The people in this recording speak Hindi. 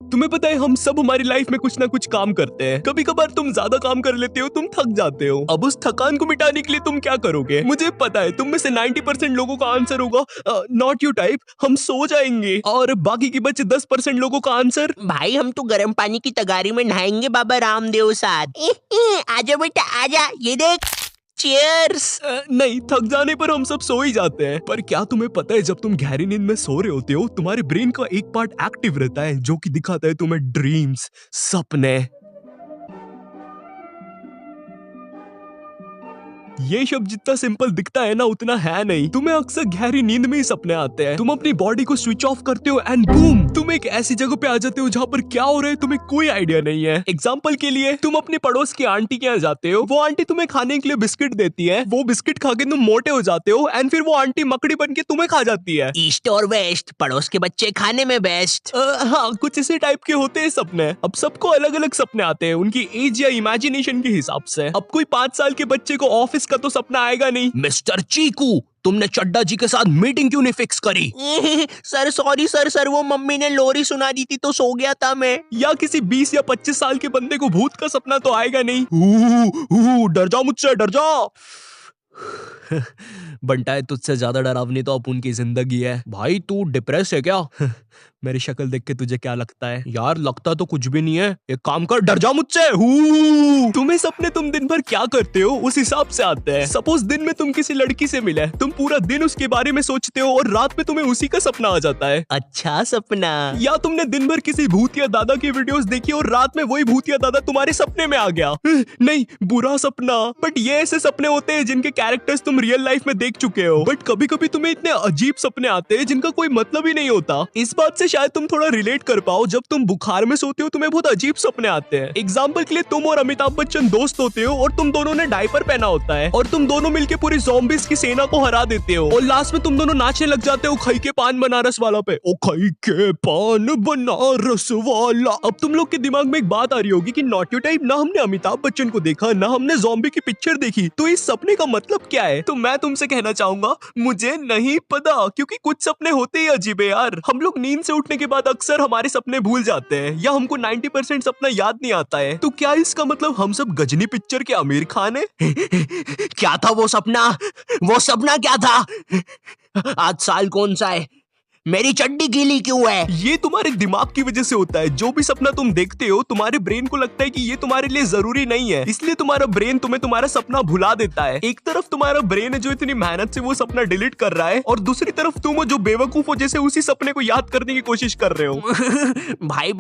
तुम्हें पता है हम सब हमारी लाइफ में कुछ ना कुछ काम करते हैं। कभी कभार तुम ज्यादा काम कर लेते हो, तुम थक जाते हो। अब उस थकान को मिटाने के लिए तुम क्या करोगे? मुझे पता है तुम में से 90% लोगों का आंसर होगा नॉट यू टाइप, हम सो जाएंगे। और बाकी के बचे 10% लोगों का आंसर, भाई हम तो गर्म पानी की तगारी में नहाएंगे बाबा रामदेव साथ। आजा बेटा आजा, ये देख चीयर्स। नहीं, थक जाने पर हम सब सो ही जाते हैं। पर क्या तुम्हें पता है जब तुम गहरी नींद में सो रहे होते हो तुम्हारे ब्रेन का एक पार्ट एक्टिव रहता है जो कि दिखाता है तुम्हें ड्रीम्स, सपने। ये शब्द जितना सिंपल दिखता है ना उतना है नहीं। तुम्हें अक्सर गहरी नींद में ही सपने आते हैं। तुम अपनी बॉडी को स्विच ऑफ करते हो एंड बूम, तुम एक ऐसी जगह पे आ जाते हो जहाँ पर क्या हो रहा है तुम्हें कोई आइडिया नहीं है। एग्जाम्पल के लिए तुम अपने पड़ोस की आंटी के यहाँ जाते हो, वो आंटी तुम्हें खाने के लिए बिस्किट देती है, वो बिस्किट खा के तुम मोटे हो जाते हो एंड फिर वो आंटी मकड़ी बन के तुम्हें खा जाती है। ईस्ट और वेस्ट, पड़ोस के बच्चे खाने में बेस्ट। हाँ, कुछ इसी टाइप के होते हैं सपने। अब सबको अलग अलग सपने आते हैं उनकी एज या इमेजिनेशन के हिसाब से। अब कोई 5 साल के बच्चे को ऑफिस का तो सपना आएगा नहीं। मिस्टर चीकू, तुमने चड्डा जी के साथ मीटिंग क्यों नहीं फिक्स करी? सर सॉरी सर, वो मम्मी ने लोरी सुना दी थी तो सो गया था मैं। या किसी 20 या 25 साल के बंदे को भूत का सपना तो आएगा नहीं। डर जा मुझसे, डर जा। बंटा है, तुझसे ज्यादा डरावनी तो अपुन की जिंदगी है। भाई तू डिप्रेस है क्या? मेरी शक्ल देख के तुझे क्या लगता है? यार लगता तो कुछ भी नहीं है। एक काम कर, डर जा मुझसे। तुम्हें सपने तुम दिन भर क्या करते हो उस हिसाब से आते हैं। सपोज दिन में तुम किसी लड़की से मिले, तुम पूरा दिन उसके बारे में सोचते हो और रात में तुम्हें उसी का सपना आ जाता है। अच्छा सपना। या तुमने दिन भर किसी भूतिया दादा की वीडियोस देखी और रात में वही भूतिया दादा तुम्हारे सपने में आ गया। नहीं, बुरा सपना। बट ये ऐसे सपने होते हैं जिनके कैरेक्टर्स तुम रियल लाइफ में देख चुके हो। बट कभी कभी तुम्हें इतने अजीब सपने आते हैं जिनका कोई मतलब ही नहीं होता। इस बात से शायद तुम थोड़ा रिलेट कर पाओ। जब तुम बुखार में सोते हो तुम्हें बहुत अजीब सपने आते हैं। एग्जाम्पल के लिए तुम और अमिताभ बच्चन दोस्त होते हो और तुम दोनों ने डायपर पहना होता है और तुम दोनों मिलके पूरी ज़ॉम्बीज़ की सेना को हरा देते हो और लास्ट में तुम दोनों नाचने लग जाते हो खई के पान बनारस वाला पे। ओ खई के पान बनारस वाला। अब तुम लोग के दिमाग में एक बात आ रही होगी कि नॉट यू टाइप, ना हमने अमिताभ बच्चन को देखा ना हमने ज़ॉम्बी की पिक्चर देखी, तो इस सपने का मतलब क्या है? तो मैं तुमसे कहना चाहूंगा मुझे नहीं पता, क्योंकि कुछ सपने होते ही अजीब है यार। हम लोग नींद से उठने के बाद अक्सर हमारे सपने भूल जाते हैं या हमको 90% सपना याद नहीं आता है। तो क्या इसका मतलब हम सब गजनी पिक्चर के आमिर खान है? क्या था वो सपना? वो सपना क्या था? आज साल कौन सा है? मेरी चड्डी गीली क्यों है? ये तुम्हारे दिमाग की वजह से होता है। जो भी सपना तुम देखते हो तुम्हारे ब्रेन को लगता है कि ये तुम्हारे लिए जरूरी नहीं है, इसलिए तुम्हारा ब्रेन तुम्हें तुम्हारा सपना भुला देता है। एक तरफ तुम्हारा ब्रेन है जो इतनी मेहनत से वो सपना डिलीट कर रहा है और दूसरी तरफ तुम हो जो बेवकूफ हो जैसे उसी सपने को याद करने की कोशिश कर रहे हो। भाई